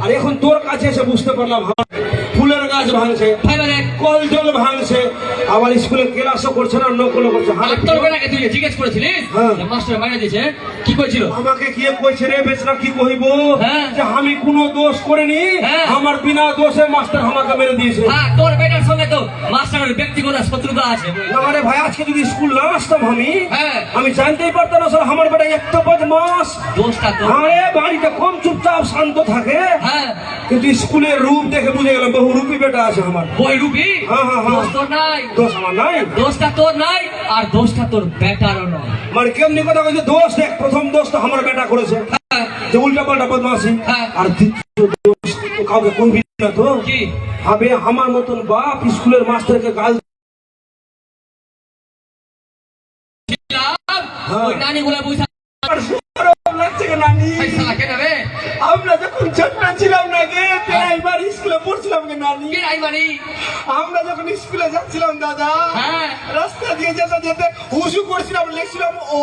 আর এখন তোর কাছে এসে বুঝতে পারলাম ফুলের গাছ ভাঙছে, কল জল ভাঙছে, আবার স্কুলে ক্লাসও করছে না, নকলও করছে। তুই জিজ্ঞেস করেছিলিস মাস্টার মাইনা দিয়েছে কি কইছিল? আমাকে কি কইছে রে বেচরা, কি কইব যে আমি কোনো দোষ করিনি, আমার বিনা দোষে মাস্টার আমাকে মেরে দিয়েছে। তোর বেটার সঙ্গে তো মাস্টারের ব্যক্তিগত শত্রুতা আছে। আরে ভাই, আজকে যদি স্কুল না আসতাম আমি জানতেই পারতাম না স্যার আমার বেটা এত বদমাস। দোষটা তো আরে বাড়িতে কম চুপচাপ শান্ত থাকে, কিন্তু স্কুলের রূপ দেখে বুঝে গেলাম বহু রূপী বেটা আছে আমার। ওই রূপী? দোষ তোর নাই। দোষ আমার নাই? দোষটা তোর নাই, আর দোষটা তোর বেটারও নয়। মানে কেমনি কথা কইছে? দোষ দেখ, প্রথম দোষ তো আমার বেটা করেছে, যে উল্টা পাল্টা বদমাশি। আর দ্বিতীয় দোষ তো কাউকে কইবি না তো, কি হবে আমার মতন বাপ স্কুলের মাস্টারকে গাল ওই নানি গুলা বুঝা লাগছে কে নানি? শালা কেন রে? আমরা যখন ছোট্ট ছিলাম না গে, প্রাইমারি স্কুলে পড়ছিলাম গে নানি। কি নাই মানি? আমরা যখন স্কুলে যাচ্ছিলাম দাদা, রাস্তা দিয়ে যেতে যেতে হুসু করছিলাম, লিখছিলাম ও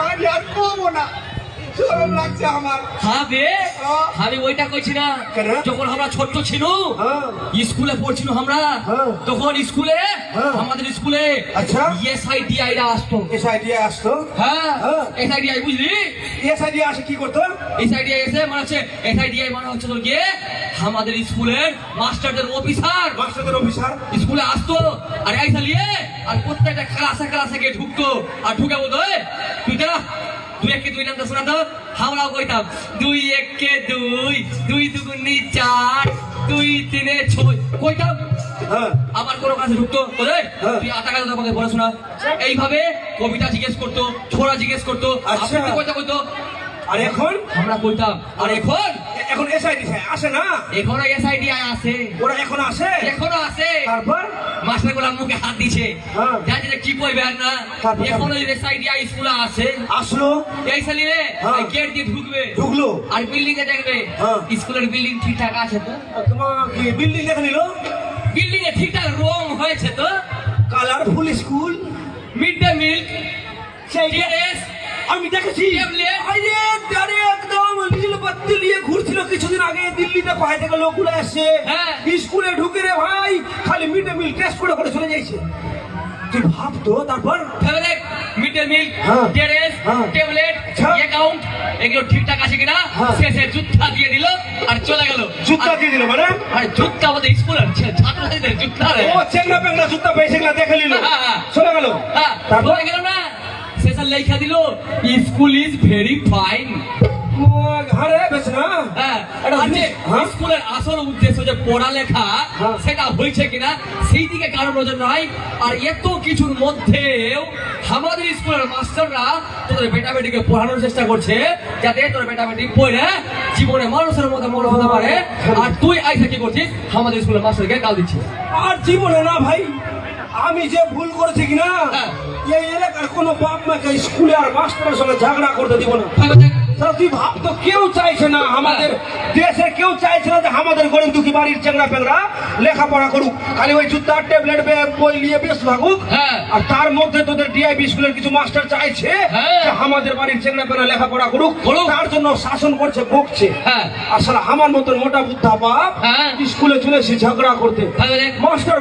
আমি আর কমো না, শরম লাগছে আমার। আমি ওইটা কইছি না। যখন আমরা ছোট্ট ছিল, স্কুলে পড়ছিল আমরা, তখন স্কুলে আমাদের স্কুলে এসআইডিআই রা আসতো। এসআইডিআই আসতো? এসআইডিআই বুঝলি? এসআইডিআই আসে কি করতো? এসআইডিআই এসে মানে হচ্ছে এসআইডিআই মানে হচ্ছে তোর গিয়ে আমাদের স্কুলের মাস্টারদের অফিসার স্কুলে আসতো, আর এই চালিয়ে আর প্রত্যেকটা ক্লাসে গিয়ে ঢুকতো, আর ঢুকে বলতো তুই যা 2 1 2 নামটা শোনা তো। আমরাও কইতাম 2 1 2, 2 2 4, 2 3 6 কইতাম। আবার কোনো কাছে ঢুকতো, তুই আটা কাজ তোমাকে পড়াশোনা, এইভাবে কবিতা জিজ্ঞেস করতো, ছোড়া জিজ্ঞেস করতো, কইতো। আর এখন আমরা কইতাম। আর এখন এসআইডি আসে না? এখনো এসআইডিআই আছে। ওরা এখনো আসে? এখনো আছে। তারপর মাস্টার গুলা মুখে হাত দিছে, জানি যে কি কইবে আর না। এখনো এসআইডিআই স্কুলে আছে। আসলো এই সালি রে গেট দিয়ে ঢুকলো, আর বিল্ডিং এ দেখবে স্কুলের বিল্ডিং ঠিকঠাক আছে তো? তোমার কি বিল্ডিং দেখে নিল? বিল্ডিং এ ঠিকঠাক রং হয়েছে তো? Colourful school, mid day meal, সেই ড্রেস আমি দেখেছি। একদম নীল বাতি নিয়ে ঘুরছিল কিছুদিন আগে দিল্লিতে, কোথায় থেকে লোকগুলো আসছে স্কুলে ঢুকে রে ভাই, খালি মিড ডে মিল টেস্ট করে করে চলে যাইছে। তুই ভাবতো তারপর mid day meal, dress, tablet, account এগুলো ঠিকঠাক আছে কিনা শেষে জুতা দিয়ে দিল আর চলে গেল। জুতা দিয়ে দিল মানে? আরে জুতা আমাদের স্কুলের ছাত্রছাত্রীদের জুতা রে। ও চেংড়া পেংড়া জুতা পেয়েছে না, দেখে নিল, চলে গেল। তারপরে গেল না, শেষে লেখা দিল স্কুল ইজ ভেরি ফাইন। স্কুলের আসল উদ্দেশ্য যে পড়ালেখা, সেটা হয়েছে কিনা সেই দিকে কারো নজর নাই। আর এত কিছুর মধ্যেও আমাদের স্কুলের মাস্টাররা তোদের বেটা বেটিকে পড়ানোর চেষ্টা করছে, যাতে তোর বেটা বেটি পড়ে জীবনে মানুষের মতো মনে হতে পারে। আর তুই আইসা কি করছিস? আমাদের স্কুলের মাস্টারকে গাল দিচ্ছিস। আর জীবনে না ভাই, আমি যে ভুল করেছি কিনা, এই এলাকার কোন বাপ মাকে স্কুলে আর মাস্টারের সঙ্গে ঝগড়া করতে দিব না। তুই ভাবতো কেউ চাইছে না, আমাদের দেশে কেউ চাইছে না যে আমাদের গরিব দুঃখী বাড়ির চেংড়া পেংড়া লেখাপড়া করুক, খালি ওই জুতা ট্যাবলেট বই নিয়ে বেশ থাকুক। আর তার মধ্যে তোদের ডিআইবি স্কুলের কিছু মাস্টার চাইছে যে আমাদের বাড়ির চেংড়া পেংড়া লেখাপড়া করুক, তার জন্য শাসন করছে, বকছে। আসলে আমার মতন মোটা বুদ্ধা বাপ স্কুলে চলে এসে ঝগড়া করতে, মাস্টার